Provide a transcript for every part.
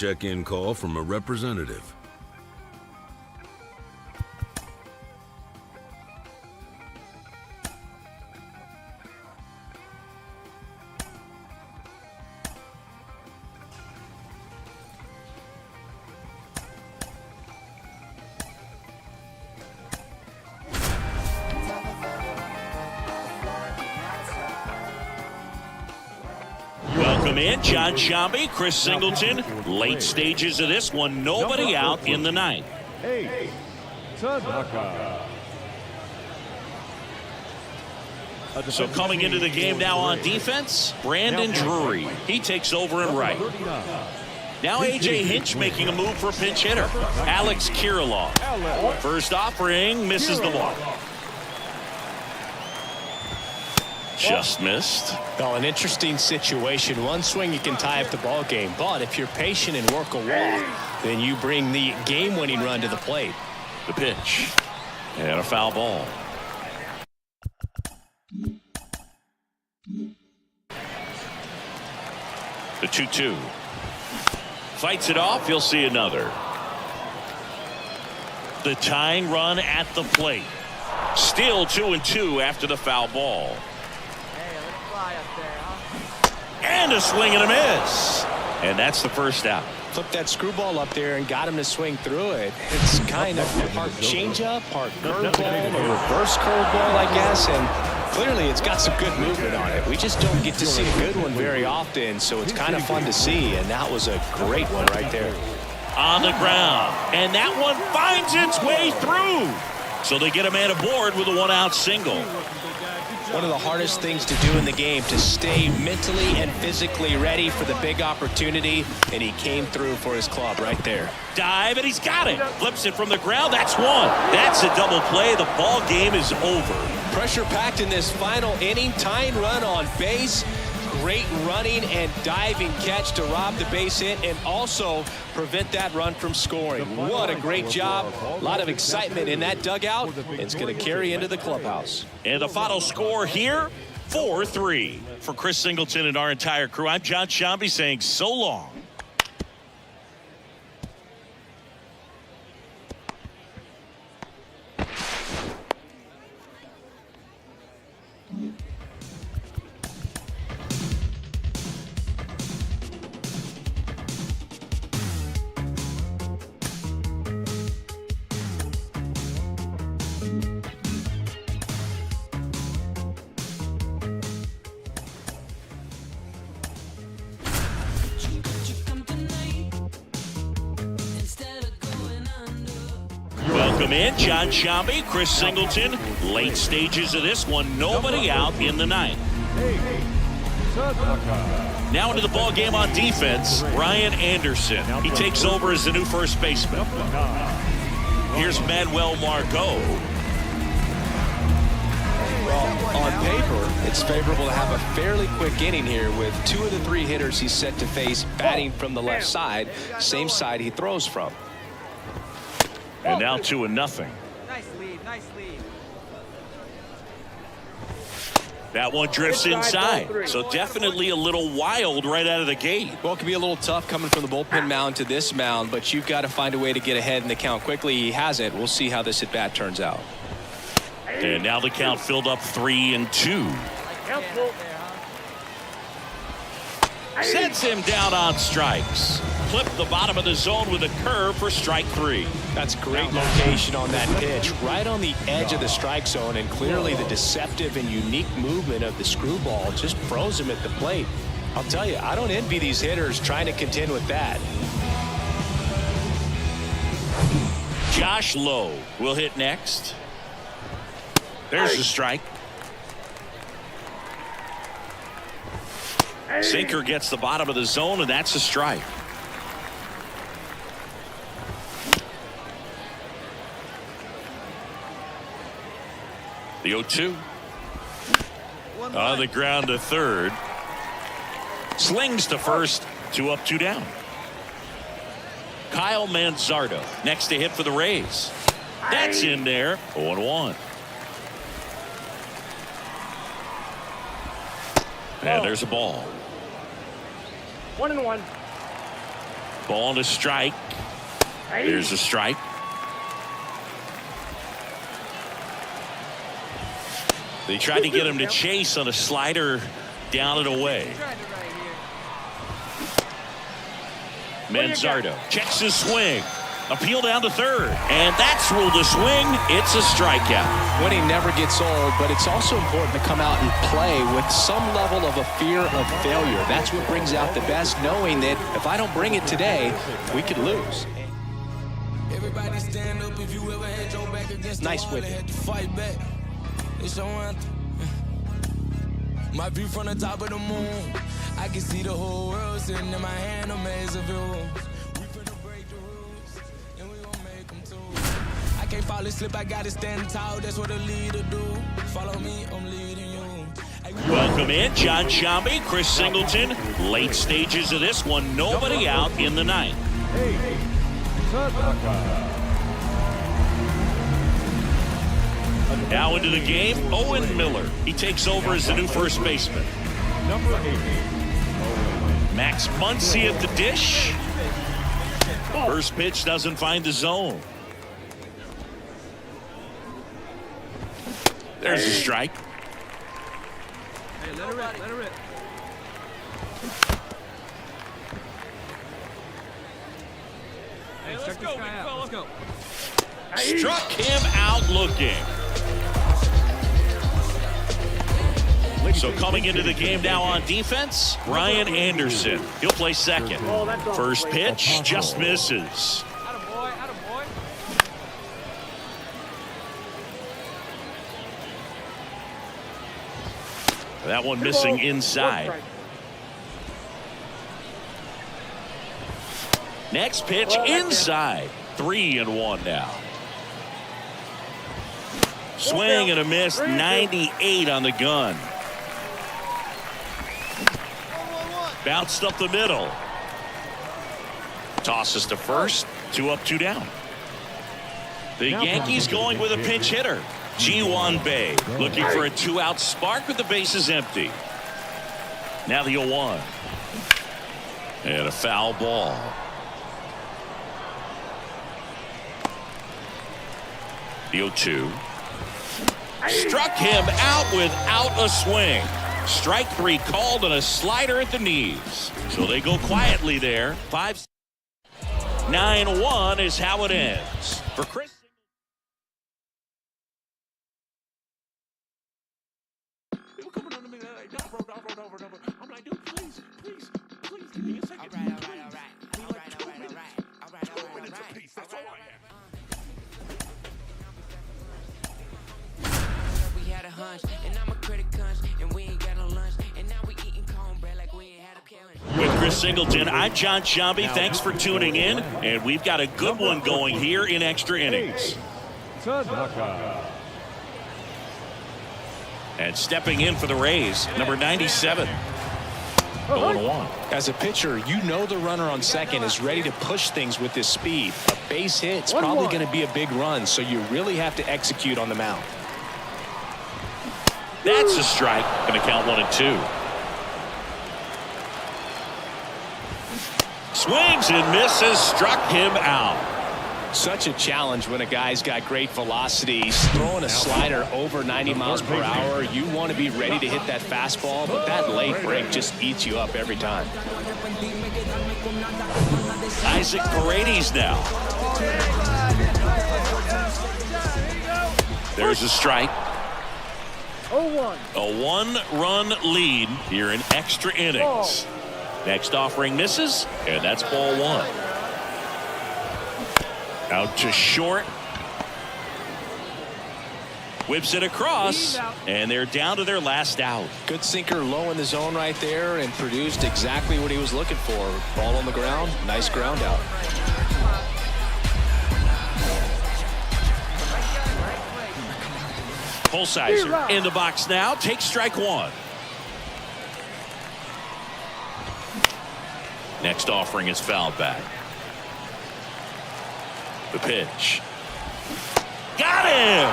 check-in call from a representative. Welcome in, John Shambi, Chris Singleton. Late stages of this one, nobody out in the ninth. So coming into the game now on defense, Brandon Drury. He takes over in right. Now A.J. Hinch making a move for pinch hitter. Alex Kirilloff. First offering, misses the mark. Just missed. Well, an interesting situation. One swing, you can tie up the ball game. But if you're patient and work a walk, then you bring the game-winning run to the plate. The pitch. And a foul ball. The 2-2. Fights it off. You'll see another. The tying run at the plate. Still 2-2 after the foul ball. And a swing and a miss. And that's the first out. Flipped that screwball up there and got him to swing through it. It's kind of part changeup, part curveball, or reverse curveball, I guess. And clearly it's got some good movement on it. We just don't get to see a good one very often, so it's kind of fun to see. And that was a great one right there. On the ground. And that one finds its way through. So they get a man aboard with a one-out single. One of the hardest things to do in the game, to stay mentally and physically ready for the big opportunity, and he came through for his club right there. Dive, and he's got it. Flips it from the ground. That's one. That's a double play. The ball game is over. Pressure packed in this final inning. Tying run on base. Great running and diving catch to rob the base hit and also prevent that run from scoring. What a great job. A lot of excitement in that dugout. It's going to carry into the clubhouse. And the final score here, 4-3. For Chris Singleton and our entire crew, I'm John Shambi saying so long. Welcome in, John Shambi, Chris Singleton. Late stages of this one, nobody out in the ninth. Now into the ball game on defense, Ryan Anderson. He takes over as the new first baseman. Here's Manuel Margot. Well, on paper, it's favorable to have a fairly quick inning here with two of the three hitters he's set to face batting from the left side, same side he throws from. And now 2-0. Nice lead, nice lead. That one drifts inside, so definitely a little wild right out of the gate. Well, it can be a little tough coming from the bullpen mound to this mound, but you've got to find a way to get ahead in the count quickly. He hasn't. We'll see how this at-bat turns out. And now the count filled up 3-2. Sets him down on strikes. Flip the bottom of the zone with a curve for strike 3. That's great location on that pitch, right on the edge of the strike zone, and clearly the deceptive and unique movement of the screwball just froze him at the plate. I'll tell you, I don't envy these hitters trying to contend with that. Josh Lowe will hit next. There's the strike. Sinker gets the bottom of the zone, and that's a strike. The 0-2. On the ground to third. Slings to first. 2 up, 2 down. Kyle Manzardo next to hit for the Rays. That's in there. 0-1. And there's a ball. 1-1. Ball to strike. There's a strike. They tried to get him to chase on a slider down and away. Manzardo checks his swing. Appeal down to third. And that's ruled a swing. It's a strikeout. Winning never gets old, but it's also important to come out and play with some level of a fear of failure. That's what brings out the best, knowing that if I don't bring it today, we could lose. Everybody stand up if you ever had your back against Nice the wall and had to fight back. It's your anthem. My view from the top of the moon. I can see the whole world sitting in my hand, a maze of views. We finna break the rules, and we gon' make them too. I can't fall asleep, I gotta stand tall, that's what a leader do. Follow me, I'm leading you. Welcome in, John Shambi, Chris Singleton. Late stages of this one, nobody out in the ninth. Now into the game, Owen Miller. He takes over as the new first baseman. Max Muncy at the dish. First pitch doesn't find the zone. There's a strike. Hey, let her rip. Hey, let's go, big fella. Let's go. Struck him out looking. So coming into the game now on defense, Ryan Anderson. He'll play second. First pitch just misses. Attaboy, attaboy. That one missing inside. Next pitch inside. 3-1 now. Swing and a miss. 98 on the gun. Bounced up the middle. Tosses to first. 2 up, 2 down. The Yankees going with a pinch hitter. Ji-Hwan Bae looking for a 2-out spark with the bases empty. Now the 0-1. And a foul ball. The 0-2. Struck him out without a swing. Strike 3 called on a slider at the knees. So they go quietly there. 9-1 is how it ends. For Chris. They were coming on to me like, no, I'm like, dude, please, give me a second. All right. That's all I have. We had a hunch, and I'm a critic hunch, and we ain't got no lunch, and now we eating cornbread like we ain't had a carrot. With Chris Singleton, I'm John Shambi. Thanks for tuning in, and we've got a good one going here in extra innings. And stepping in for the Rays, number 97. 0-1. As a pitcher, you know the runner on second is ready to push things with his speed. A base hit's probably going to be a big run, so you really have to execute on the mound. That's a strike. Going to count 1 and 2. Swings and misses. Struck him out. Such a challenge when a guy's got great velocity. He's throwing a slider over 90 miles per hour. You want to be ready to hit that fastball, but that late break just eats you up every time. Isaac Paredes now. There's a strike. A 1-run lead here in extra innings. Next offering misses, and that's ball 1. Out to short. Whips it across, and they're down to their last out. Good sinker low in the zone right there and produced exactly what he was looking for. Ball on the ground, nice ground out. Holsizer in the box now, takes strike 1. Next offering is fouled back. The pitch. Got him!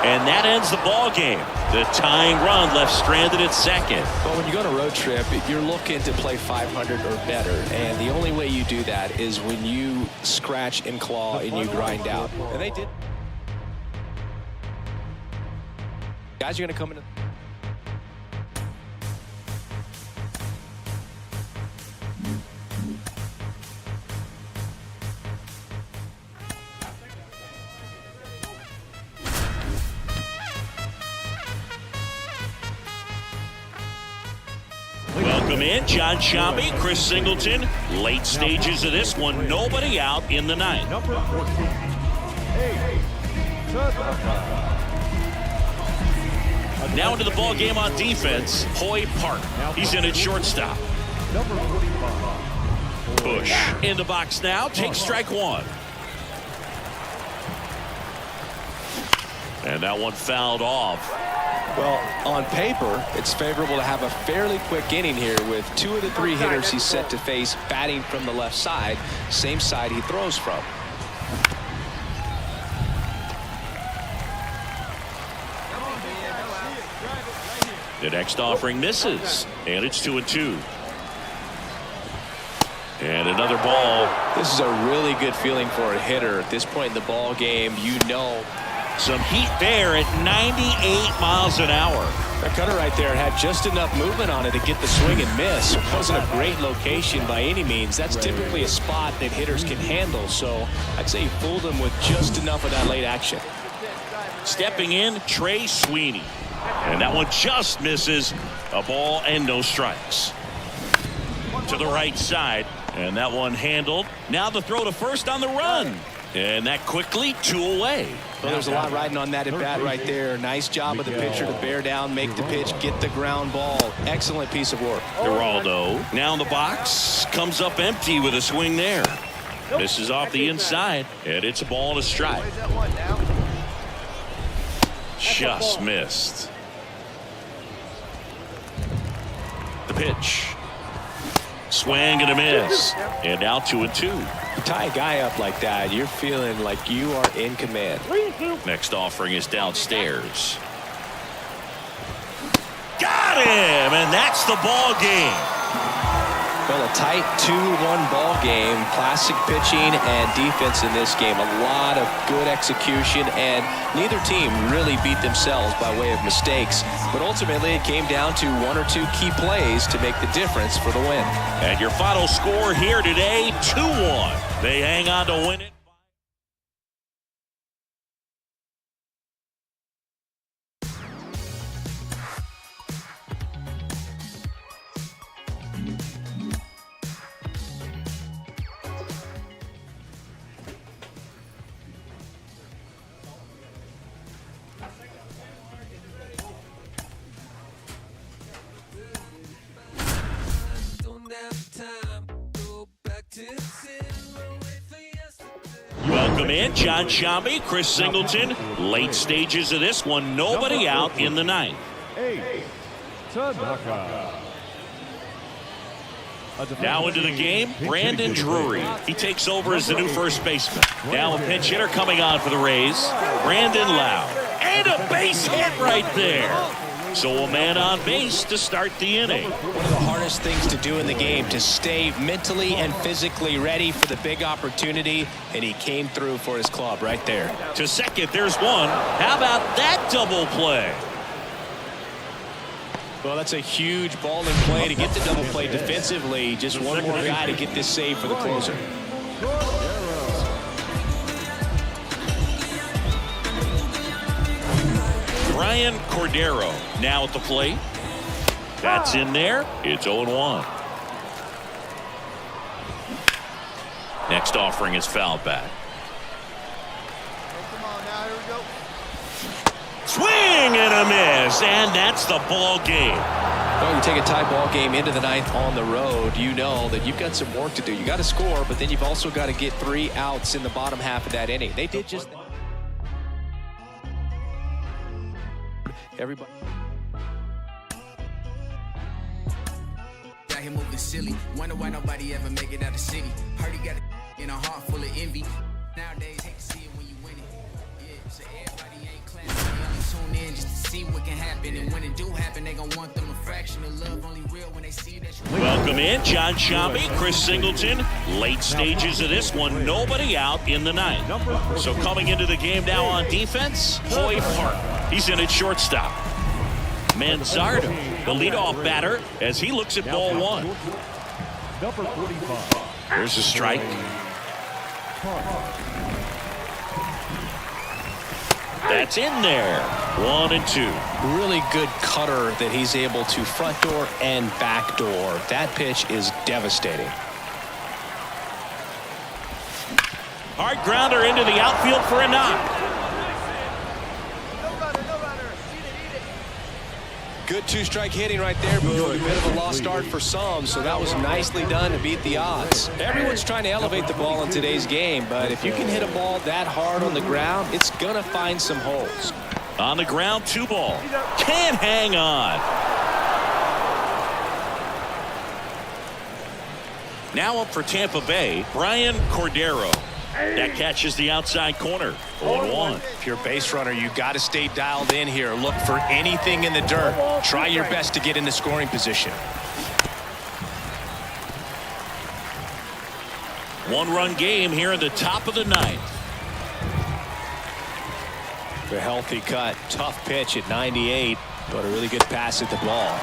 And that ends the ball game. The tying run left stranded at second. Well, when you go on a road trip, you're looking to play 500 or better. And the only way you do that is when you scratch and claw and you grind out. And they did. Guys, you're going to come in. Welcome in, John Shambi, Chris Singleton. Late stages of this one, nobody out in the ninth. Now into the ball game on defense, Hoy Park. He's in at shortstop. Bush in the box now, takes strike one. And that one fouled off. Well, on paper, it's favorable to have a fairly quick inning here with 2 of the 3 hitters he's set to face batting from the left side, same side he throws from. The next offering misses, and it's 2-2. And another ball. This is a really good feeling for a hitter at this point in the ball game. You know. Some heat there at 98 miles an hour. That cutter right there had just enough movement on it to get the swing and miss. It wasn't a great location by any means. That's typically a spot that hitters can handle. So I'd say he fooled him with just enough of that late action. Stepping in, Trey Sweeney. And that one just misses. A ball and no strikes. To the right side. And that one handled. Now the throw to first on the run. And that quickly 2 away. Well, there's a lot riding on that at bat right there. Nice job of the pitcher to bear down, make the pitch, get the ground ball. Excellent piece of work. Geraldo now in the box, comes up empty with a swing there. Misses off the inside, and it's a ball and a strike. Just missed. The pitch. Swing and a miss. And now 2-2. You tie a guy up like that, you're feeling like you are in command. Next offering is downstairs. Got him! And that's the ball game. Well, a tight 2-1 ball game. Classic pitching and defense in this game. A lot of good execution, and neither team really beat themselves by way of mistakes. But ultimately, it came down to 1 or 2 key plays to make the difference for the win. And your final score here today, 2-1. They hang on to win it. Welcome in, John Shambi, Chris Singleton. Late stages of this one, nobody out in the ninth. Now into the game, Brandon Drury. He takes over as the new first baseman. Now a pinch hitter coming on for the Rays, Brandon Lau. And a base hit right there. So a man on base to start the inning. One of the hardest things to do in the game, to stay mentally and physically ready for the big opportunity, and he came through for his club right there. To second, there's one. How about that double play? Well, that's a huge ball in play to get the double play defensively. Just one more guy to get this save for the closer. Brian Cordero now at the plate. That's in there. It's 0-1. Next offering is fouled back. Swing and a miss, and that's the ball game. Well, you take a tie ball game into the ninth on the road, you know that you've got some work to do. You got to score, but then you've also got to get 3 outs in the bottom half of that inning. They did just that. Everybody. Got him moving silly. Wonder why nobody ever make it out the city. Heard he got in a heart full of envy. Nowadays, hate to see it when you win it. Yeah, so everybody. tune in just to see what can happen. And when it do happen, they gon' want them a fraction of love. Only real when they see that you... Welcome in, John Shambi, Chris Singleton. Late stages of this one, nobody out in the ninth. So coming into the game now on defense, Hoy Park. He's in at shortstop. Manzardo, the leadoff batter, as he looks at ball one. Number 45. There's a strike. That's in there. 1-2. Really good cutter that he's able to front door and back door. That pitch is devastating. Hard grounder into the outfield for a knock. Good two-strike hitting right there, but a bit of a lost start for some, so that was nicely done to beat the odds. Everyone's trying to elevate the ball in today's game, but if you can hit a ball that hard on the ground, it's going to find some holes. On the ground, 2 ball. Can't hang on. Now up for Tampa Bay, Brian Cordero. That catches the outside corner. 0-1. If you're a base runner, you got to stay dialed in here. Look for anything in the dirt. Try your best to get in the scoring position. 1-run game here in the top of the ninth. A healthy cut. Tough pitch at 98, but a really good pass at the ball.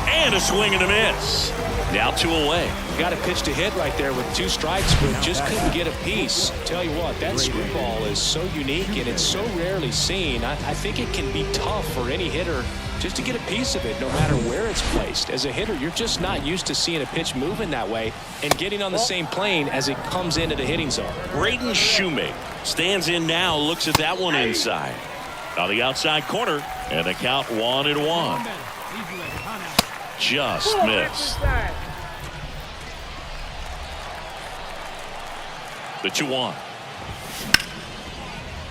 And a swing and a miss. Now 2 away. Got a pitch to hit right there with 2 strikes, but just couldn't get a piece. Tell you what, that screwball is so unique and it's so rarely seen. I think it can be tough for any hitter just to get a piece of it, no matter where it's placed. As a hitter, you're just not used to seeing a pitch moving that way and getting on the same plane as it comes into the hitting zone. Braden Shoemake stands in now, looks at that one inside. On the outside corner, and the count 1-1. Just missed. The 2-1.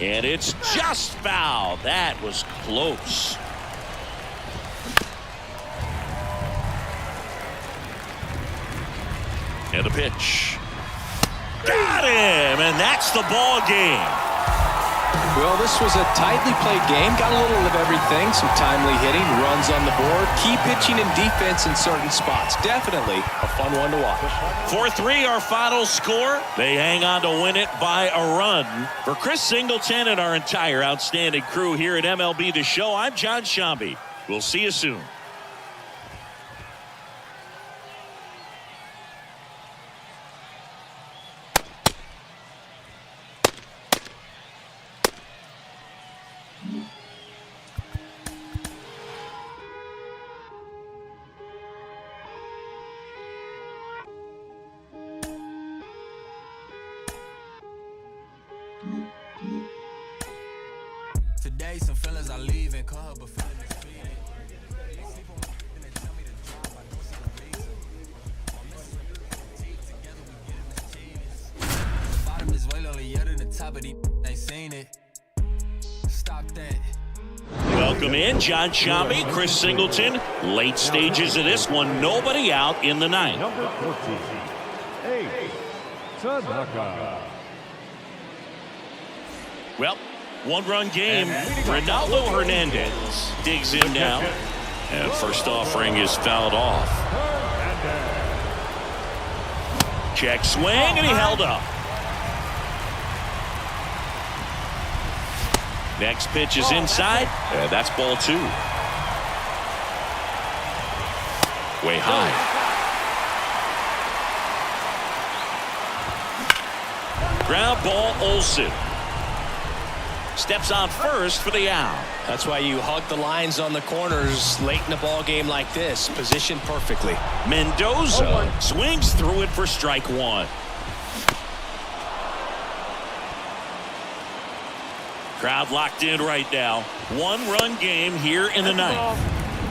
And it's just foul. That was close. And the pitch. Got him, and that's the ball game. Well, this was a tightly played game. Got a little of everything. Some timely hitting, runs on the board, key pitching and defense in certain spots. Definitely a fun one to watch. 4-3 our final score. They hang on to win it by a run. For Chris Singleton and our entire outstanding crew here at MLB The Show, I'm John Shambi. We'll see you soon. Today, some fellas are leaving, call her, but feeling defeated. Bottom is way lower, yet in the top of the ain't seen it. Stop that. Welcome in, John Shambi, Chris Singleton. Late stages of this one, nobody out in the ninth. Number 14. Tanaka. Well, 1-run game. Ronaldo Hernandez digs in now. And first offering is fouled off. Check swing, and he held up. Next pitch is inside. That's ball 2. Way high. Ground ball, Olsen. Steps on first for the out. That's why you hug the lines on the corners late in a ball game like this. Positioned perfectly. Mendoza swings through it for strike 1. Crowd locked in right now. 1-run game here in the ninth.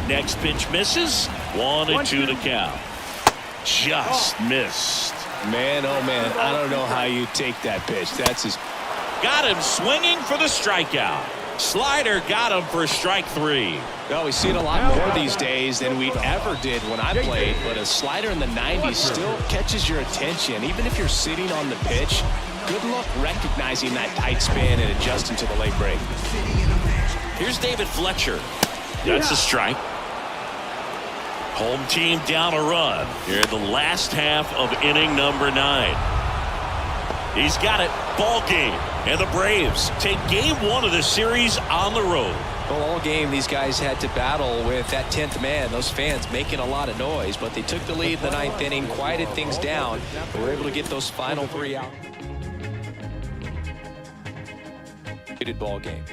Next pitch misses. 1-2 the count. Just missed. Man, oh man, I don't know how you take that pitch. That's his. Got him swinging for the strikeout. Slider got him for strike 3. Well, we see it a lot more these days than we ever did when I played, but a slider in the 90s still catches your attention. Even if you're sitting on the pitch, good luck recognizing that tight spin and adjusting to the late break. Here's David Fletcher. That's a strike. Home team down a run here in the last half of inning number 9. He's got it. Ball game. And the Braves take game 1 of the series on the road. Well, all game these guys had to battle with that 10th man. Those fans making a lot of noise, but they took the lead in the 9th inning, quieted things down, and were able to get those final 3 out. Good ball game.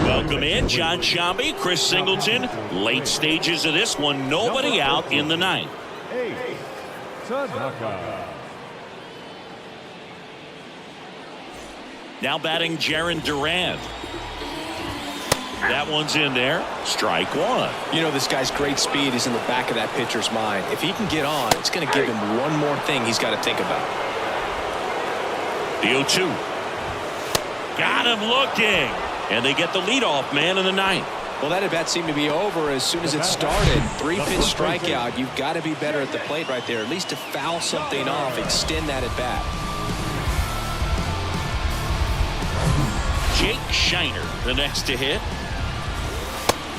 Welcome in, John Shambi, Chris Singleton. Late stages of this one, nobody out in the 9th. Now batting Jarren Duran. That one's in there. Strike 1. You know, this guy's great speed is in the back of that pitcher's mind. If he can get on, it's going to give him one more thing he's got to think about. The 0-2. Got him looking. And they get the leadoff man in the 9th. Well, that at-bat seemed to be over as soon as it started. 3-pitch strikeout. You've got to be better at the plate right there, at least to foul something off, extend that at-bat. Jake Shiner, the next to hit.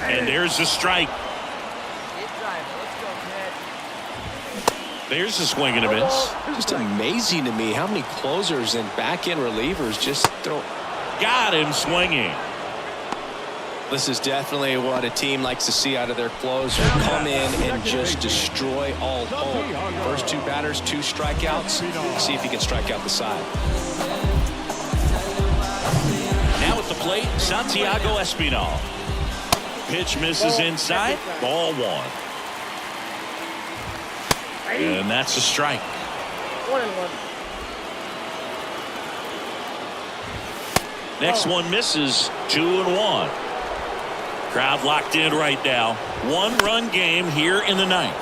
And there's the strike. There's a swing and a miss. Just amazing to me how many closers and back-end relievers just throw. Got him swinging. This is definitely what a team likes to see out of their closer. Come in and just destroy all hope. First 2 batters, 2 strikeouts. See if he can strike out the side. Now at the plate, Santiago Espinal. Pitch misses inside. Ball 1. And that's a strike. 1-1. Next one misses. 2-1. Crowd locked in right now. 1-run game here in the 9th.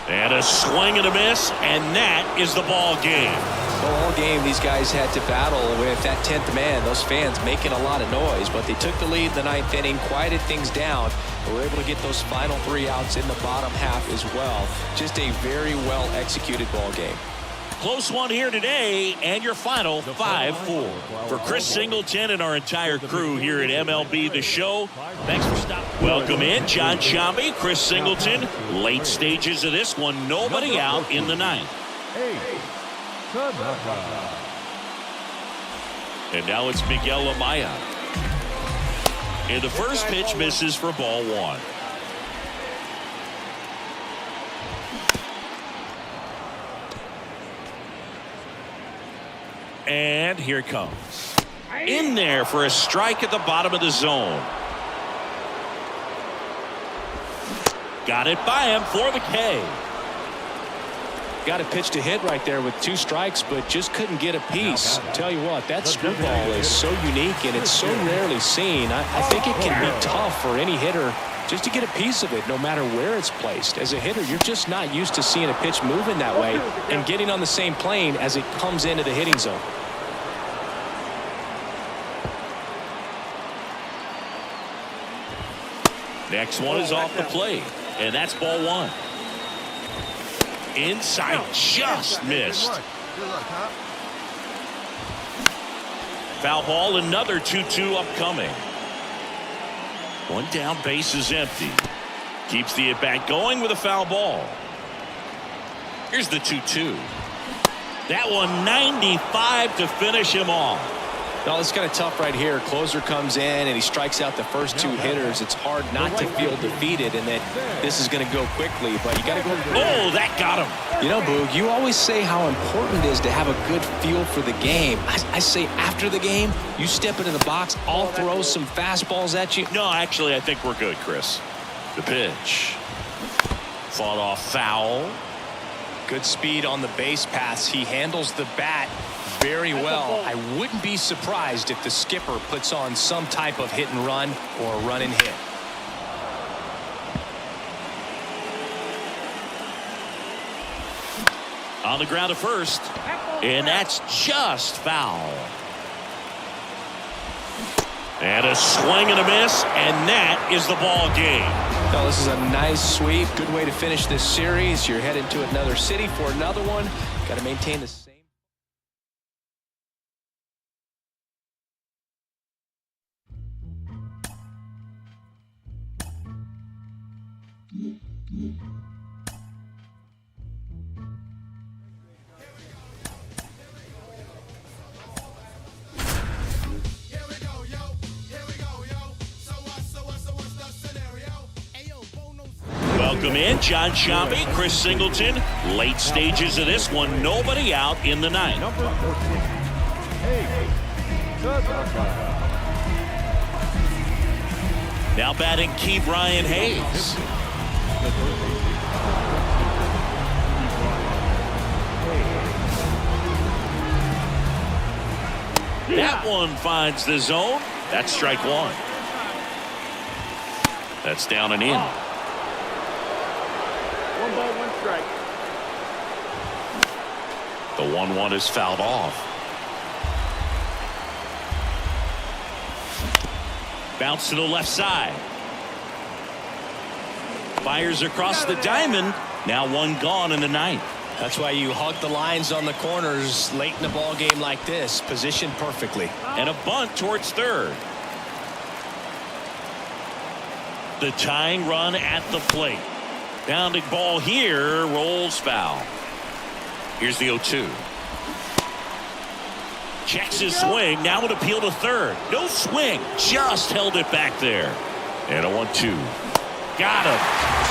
And a swing and a miss, and that is the ball game. Well, all game these guys had to battle with that 10th man. Those fans making a lot of noise, but they took the lead in the 9th inning, quieted things down, and were able to get those final 3 outs in the bottom half as well. Just a very well executed ball game. Close one here today, and your final 5-4. For Chris Singleton and our entire crew here at MLB The Show, thanks for stopping. Welcome in, John Shambi, Chris Singleton. Late stages of this one, nobody out in the 9th. And now it's Miguel Amaya. And the first pitch misses for ball 1. And here it comes. In there for a strike at the bottom of the zone. Got it by him for the K. Got a pitch to hit right there with 2 strikes, but just couldn't get a piece. Tell you what, that screwball is so unique and it's so rarely seen. I think it can be tough for any hitter just to get a piece of it, no matter where it's placed. As a hitter, you're just not used to seeing a pitch moving that way and getting on the same plane as it comes into the hitting zone. Next one is off the plate, and that's ball 1. Inside, just missed. Foul ball, another 2-2 upcoming. One down, base is empty. Keeps the at-bat going with a foul ball. Here's the 2-2. That one 95 to finish him off. No, it's kind of tough right here. Closer comes in and he strikes out the first 2 hitters. It's hard not to feel defeated and that this is going to go quickly, but you got to go. Oh, that got him. You know, Boog, you always say how important it is to have a good feel for the game. I say after the game, you step into the box, I'll throw some fastballs at you. No, actually, I think we're good, Chris. The pitch. Fought off foul. Good speed on the base pass. He handles the bat very well. I wouldn't be surprised if the skipper puts on some type of hit and run or run and hit. On the ground at first, and that's just foul. And a swing and a miss, and that is the ball game. Well, this is a nice sweep. Good way to finish this series. You're heading to another city for another one. Got to maintain the same. Welcome in, John Sciambi, Chris Singleton. Late stages of this one, nobody out in the ninth. Number 14. Hey. Now batting Key Brian Hayes. That one finds the zone. That's strike one. That's down and in. 1 ball, 1 strike. The 1-1 is fouled off. Bounce to the left side. Fires across the diamond. Now one gone in the ninth. That's why you hug the lines on the corners late in the ball game like this. Positioned perfectly. And a bunt towards third. The tying run at the plate. Bounding ball here, rolls foul. Here's the 0-2. Checks his swing, now an appeal to third. No swing, just held it back there. And a 1-2. Got him.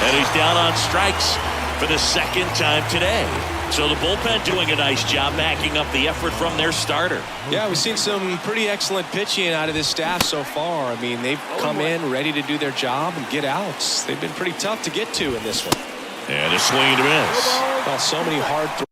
And he's down on strikes for the second time today. So the bullpen doing a nice job backing up the effort from their starter. Yeah, we've seen some pretty excellent pitching out of this staff so far. I mean, they've come in ready to do their job and get outs. They've been pretty tough to get to in this one. And a swing and a miss. Well, so many hard throws.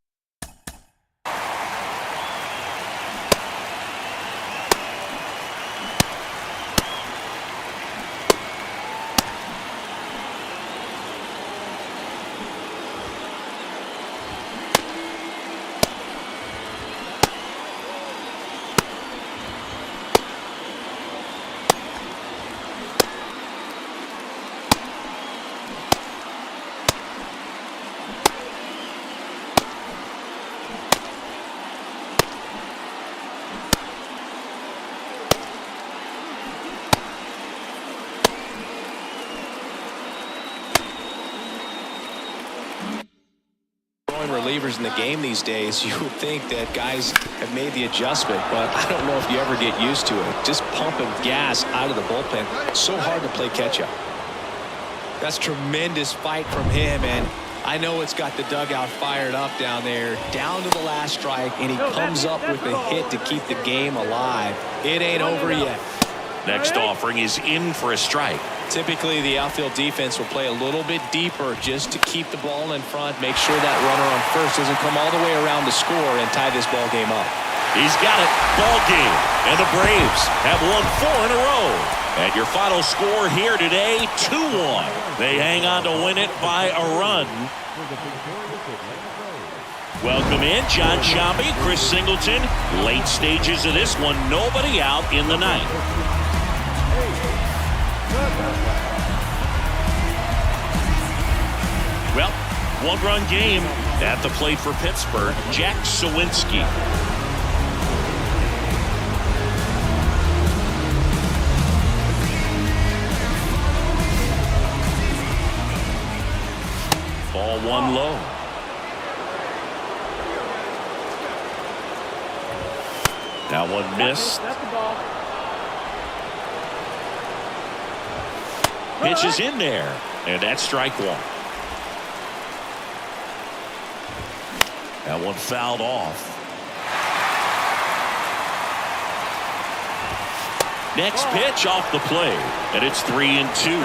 Relievers in the game these days, you would think that guys have made the adjustment, but I don't know if you ever get used to it. Just pumping gas out of the bullpen, so hard to play catch up. That's tremendous fight from him, and I know it's got the dugout fired up down there, down to the last strike, and he comes up with a hit to keep the game alive. It ain't over yet. Next offering is in for a strike. Typically, the outfield defense will play a little bit deeper just to keep the ball in front, make sure that runner on first doesn't come all the way around to score and tie this ball game up. He's got it. Ball game. And the Braves have won 4 in a row. And your final score here today, 2-1. They hang on to win it by a run. Welcome in, John Sciambi, Chris Singleton. Late stages of this one, nobody out in the ninth. Well, 1-run game at the plate for Pittsburgh. Jack Sawinski. Ball 1 low. That one missed. That's the ball. Pitch is in there, and that's strike one. That one fouled off. Next pitch off the plate, and it's 3-2.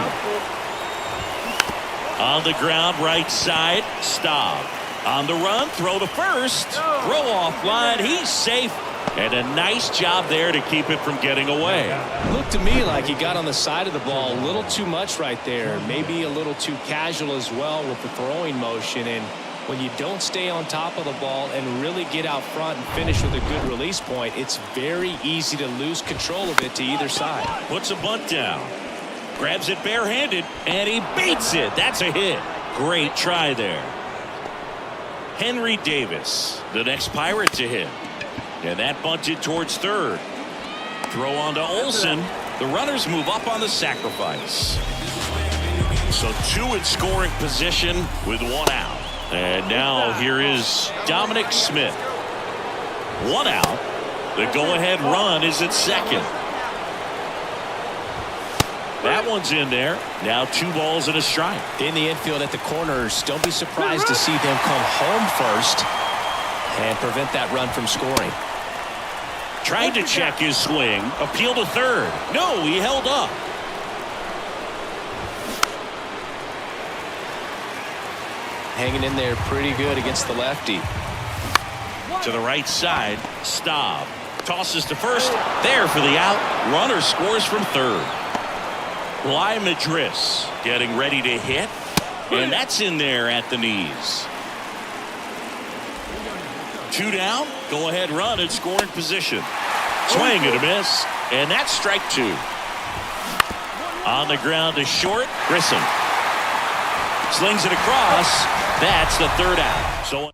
On the ground, right side, stop. On the run, throw to first. Throw off line, he's safe. And a nice job there to keep it from getting away. Looked to me like he got on the side of the ball a little too much right there. Maybe a little too casual as well with the throwing motion. And when you don't stay on top of the ball and really get out front and finish with a good release point, it's very easy to lose control of it to either side. Puts a bunt down. Grabs it barehanded, and he beats it. That's a hit. Great try there. Henry Davis, the next Pirate to hit. And that bunted towards third. Throw on to Olsen. The runners move up on the sacrifice. So two in scoring position with one out. And now here is Dominic Smith. One out. The go-ahead run is at second. That one's in there. Now 2 balls and a strike. In the infield at the corners, don't be surprised to see them come home first and prevent that run from scoring. Tried to check his swing. Appeal to third. No, he held up. Hanging in there pretty good against the lefty. To the right side. Staub tosses to first. There for the out. Runner scores from third. Bly Madris getting ready to hit. And that's in there at the knees. 2 down. Go ahead run in scoring position. Swing and a miss. And that's strike 2. On the ground to short. Grissom slings it across. That's the 3rd out. So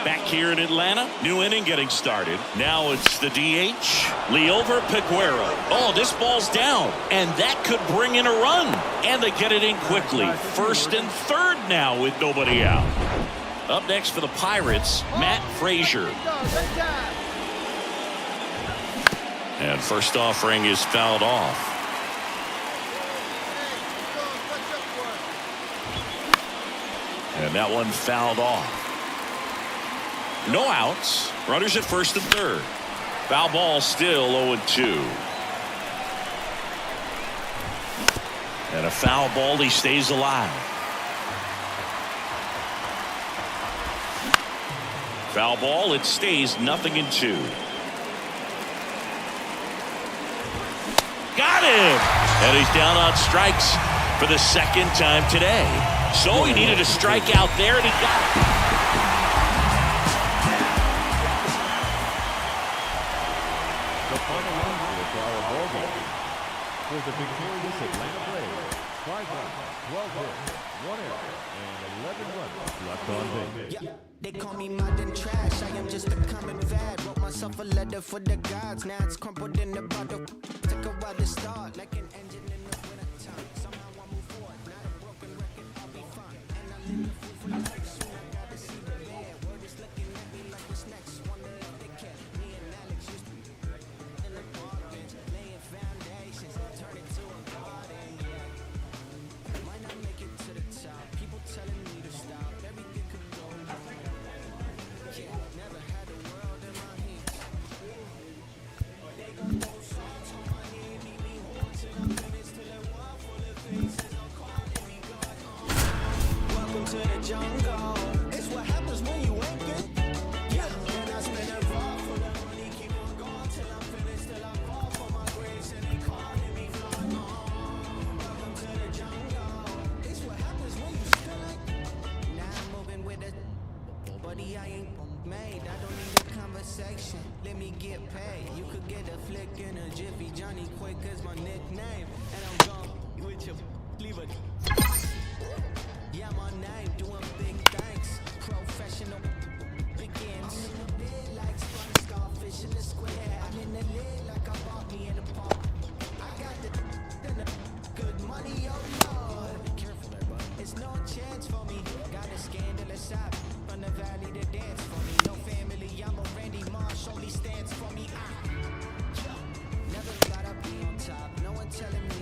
back here in Atlanta, new inning getting started. Now it's the DH, Liover Peguero. Oh, this ball's down, and that could bring in a run. And they get it in quickly. 1st and 3rd now with nobody out. Up next for the Pirates, Matt Frazier. And first offering is fouled off. And that one fouled off. No outs. Runners at 1st and 3rd. Foul ball still 0-2. And a foul ball. He stays alive. Foul ball. It stays 0-2. Got him. And he's down on strikes for the 2nd time today. So he needed a strikeout there, and he got it. The final run for the trial ball game for the victorious Atlanta Braves. 5 runs, 12 hits, 1 error, and 11 runs left on base. Yeah, they call me modern trash. I am just a common fad. Wrote myself a letter for the gods. Now it's crumpled in the bottle. Took a while to start, like an engine in the wintertime. Somehow I move forward. Not a broken record, I'll be fine. And I live the food for the next soon. I gotta see the bad. Word is looking at me like what's next. Wonder if they kept me and Alex used to in the apartments, laying foundations, turn it to a garden. Yeah, might not make it to the top. People telling me to stop. Everything could go. Yeah, never had the world in my hands. They gon' throw songs on my head, meet me once and I'm finished till they're wild full of faces. I'm calling me God. Welcome to the jungle. It's what happens when you ain't good. Yeah, and I spend a raw for the money, keep on going till I'm finished, till I fall for my grace and they calling me God. Welcome to the jungle. It's what happens when you still ain't. Now I'm moving with a buddy I ain't made. I don't need a conversation. Let me get paid. You could get a flick in a jiffy. Johnny Quick is my nickname. And I'm gone with your leave it. Yeah, my name doing big things. Professional begins. Like spun starfish in the square. I'm in the lid like I bought me in the park. I got the good money, oh Lord. Careful there, bud. It's no chance for me. Got a scandalous side from the valley to dance for me. No family, I'm a Randy Marsh, only stands for me. Never thought I'd be on top. No one telling me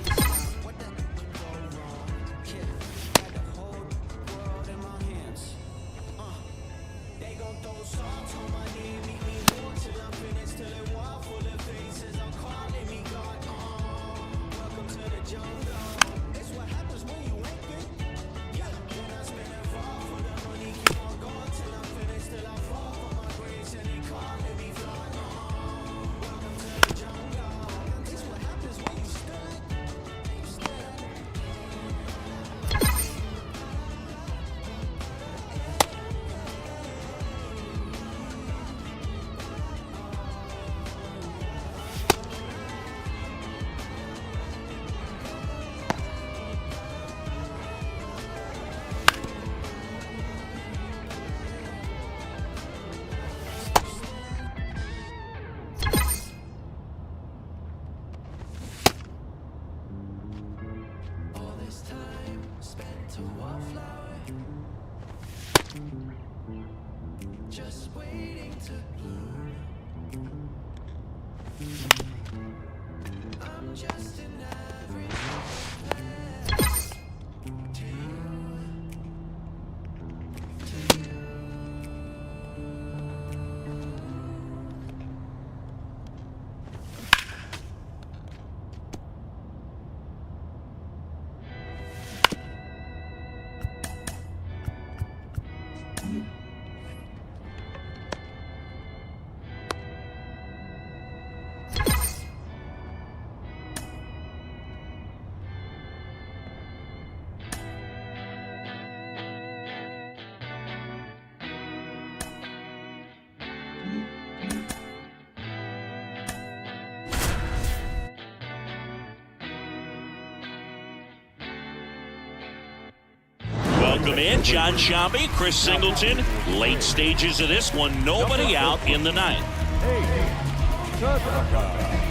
Welcome in, John Shambi, Chris Singleton. Late stages of this one, nobody out in the ninth.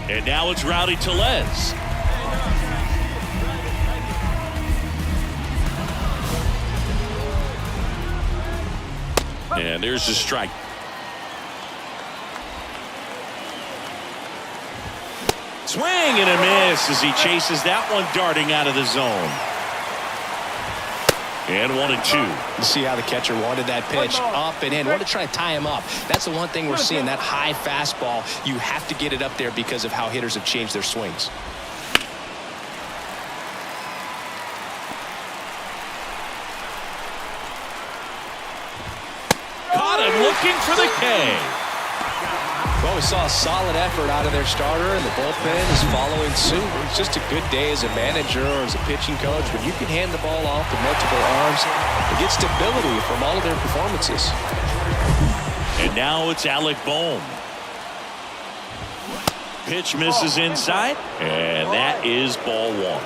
And now it's Rowdy Tellez. And there's the strike. Swing and a miss as he chases that one darting out of the zone. And 1-2. You see how the catcher wanted that pitch up and in. Wanted to try to tie him up. That's the one thing we're seeing, that high fastball. You have to get it up there because of how hitters have changed their swings. Caught him looking for the K. Well, we saw a solid effort out of their starter, and the bullpen is following suit. It's just a good day as a manager or as a pitching coach when you can hand the ball off to multiple arms and get stability from all of their performances. And now it's Alec Bohm. Pitch misses inside, and that is ball one.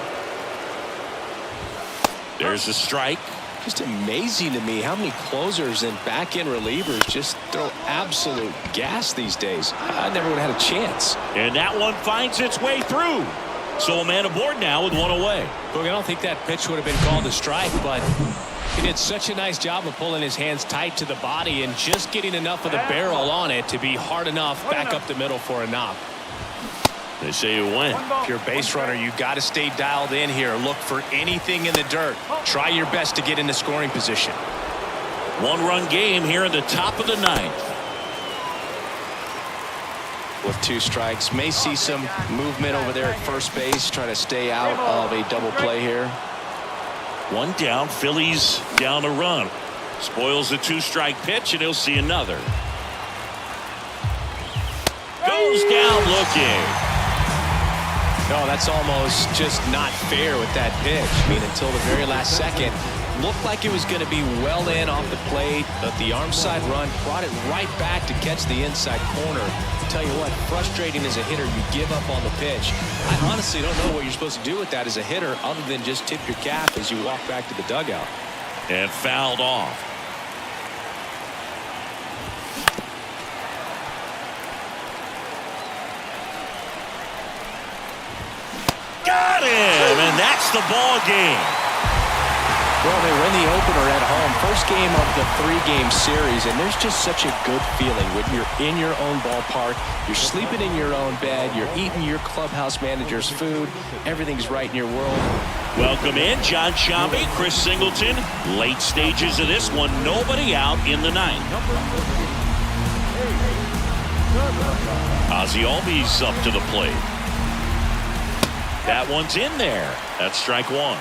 There's a strike. Just amazing to me how many closers and back-end relievers just throw absolute gas these days. I never would have had a chance. And that one finds its way through. So a man aboard now with one away. Look, I don't think that pitch would have been called a strike, but he did such a nice job of pulling his hands tight to the body and just getting enough of the barrel on it to be hard enough back up the middle for a knock. They say you win. If you're a base runner, you got to stay dialed in here. Look for anything in the dirt. Try your best to get into scoring position. One-run game here in the top of the ninth. With 2 strikes, may see some movement over there at first base, trying to stay out of a double play here. One down, Phillies down a run. Spoils the 2-strike pitch, and he'll see another. Goes down looking. No, that's almost just not fair with that pitch. I mean, until the very last second, looked like it was going to be well in off the plate, but the arm side run brought it right back to catch the inside corner. I'll tell you what, frustrating as a hitter, you give up on the pitch. I honestly don't know what you're supposed to do with that as a hitter other than just tip your cap as you walk back to the dugout. And fouled off. Got him, and that's the ball game. Well, they win the opener at home. First game of the 3-game series, and there's just such a good feeling when you're in your own ballpark, you're sleeping in your own bed, you're eating your clubhouse manager's food, everything's right in your world. Welcome in, John Shambi, Chris Singleton. Late stages of this one, nobody out in the ninth. Ozzie Albies up to the plate. That one's in there. That's strike one.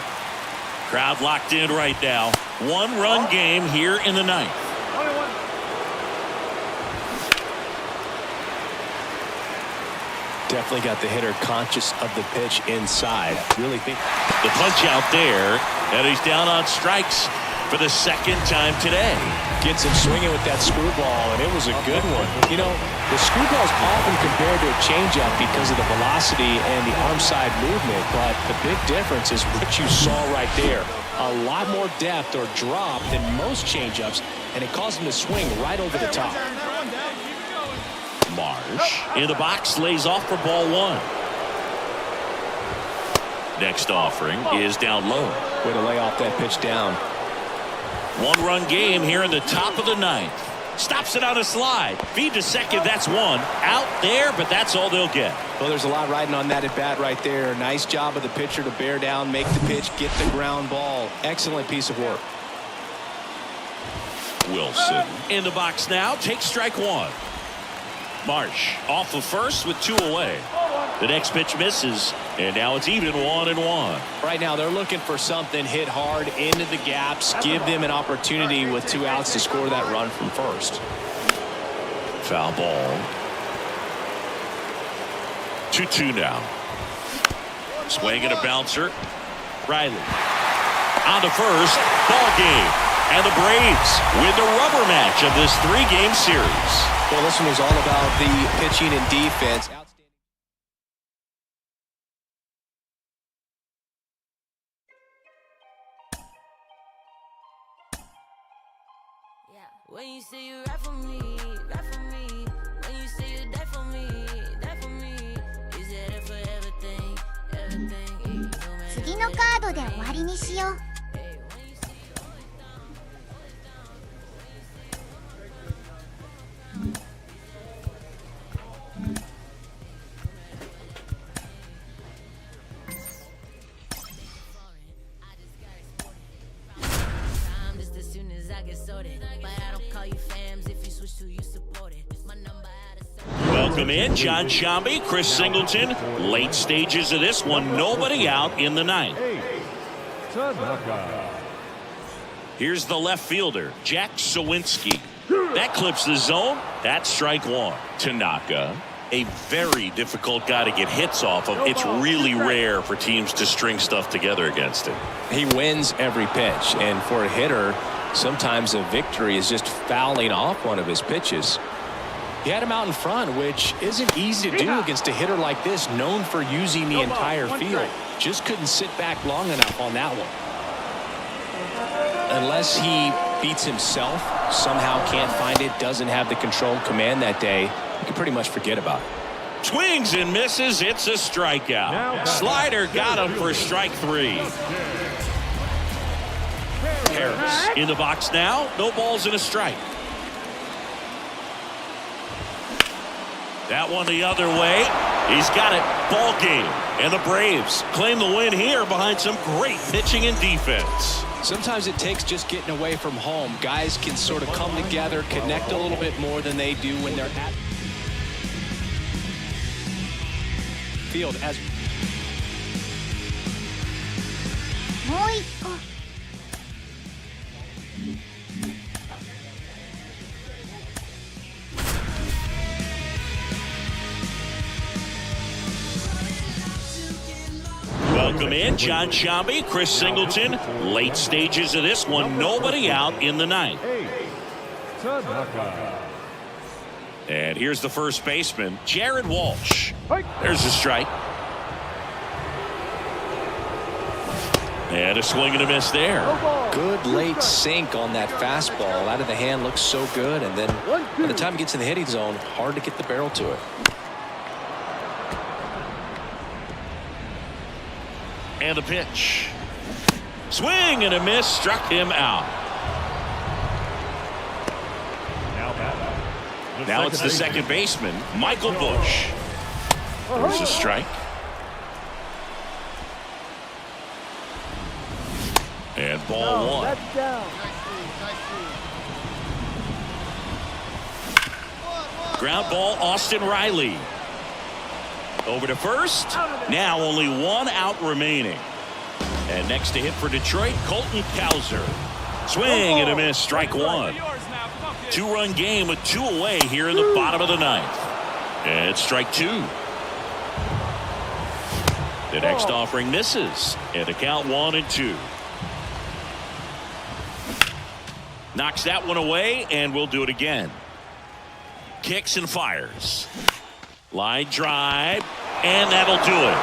Crowd locked in right now. 1-run game here in the ninth. Definitely got the hitter conscious of the pitch inside. Really think the punch out there, and he's down on strikes for the second time today. Gets him swinging with that screwball, and it was a good one. You know, the screwball is often compared to a changeup because of the velocity and the arm side movement, but the big difference is what you saw right there. A lot more depth or drop than most changeups, and it caused him to swing right over the top. Marsh in the box, lays off for ball one. Next offering is down low. Way to lay off that pitch down. One-run game here in the top of the ninth. Stops it on a slide. Feed to second. That's one. Out there, but that's all they'll get. Well, there's a lot riding on that at bat right there. Nice job of the pitcher to bear down, make the pitch, get the ground ball. Excellent piece of work. Wilson in the box now. Takes strike one. Marsh off of first with 2 away. The next pitch misses, and now it's even 1-1. Right now they're looking for something, hit hard into the gaps, give them an opportunity with 2 outs to score that run from first. Foul ball. 2-2 now. Swing and a bouncer. Riley on to first. Ball game. And the Braves win the rubber match of this 3-game series. Well, this one was all about the pitching and defense. When you say you rap for me, rap for me. When you say you die for me, die for me. Is that for everything, everything? 次のカードで終わりにしよう。Welcome in, John Shambi, Chris Singleton. Late stages of this one, nobody out in the ninth. Here's the left fielder, Jack Sawinski. That clips the zone. That's strike one. Tanaka, a very difficult guy to get hits off of. It's really rare for teams to string stuff together against him. He wins every pitch, and for a hitter, sometimes a victory is just fouling off one of his pitches. He had him out in front, which isn't easy to do against a hitter like this, known for using the entire field. Just couldn't sit back long enough on that one. Unless he beats himself, somehow can't find it, doesn't have the controlled command that day, you can pretty much forget about it. Swings and misses. It's a strikeout. Slider got him for strike 3. Harris in the box now. No balls and a strike. That one the other way. He's got it. Ball game. And the Braves claim the win here behind some great pitching and defense. Sometimes it takes just getting away from home. Guys can sort of come together, connect a little bit more than they do when they're at field. As Welcome in, John Shambi, Chris Singleton. Late stages of this one, nobody out in the ninth. And here's the first baseman, Jared Walsh. There's a strike. And a swing and a miss there. Good late sink on that fastball. Out of the hand, looks so good. And then by the time it gets in the hitting zone, hard to get the barrel to it. And the pitch. Swing and a miss, struck him out. Now it's the second baseman, Michael Bush. There's a strike. And ball one. Ground ball, Austin Riley. Over to first. Now only 1 out remaining. And next to hit for Detroit, Colton Cowser. Swing and a miss, strike 1. 2-run game with 2 away here in the bottom of the ninth. And it's strike 2. The next offering misses. And a count 1-2. Knocks that one away, and we'll do it again. Kicks and fires. Line drive, and that'll do it.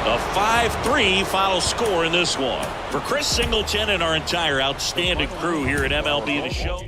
A 5-3 final score in this one. For Chris Singleton and our entire outstanding crew here at MLB The Show.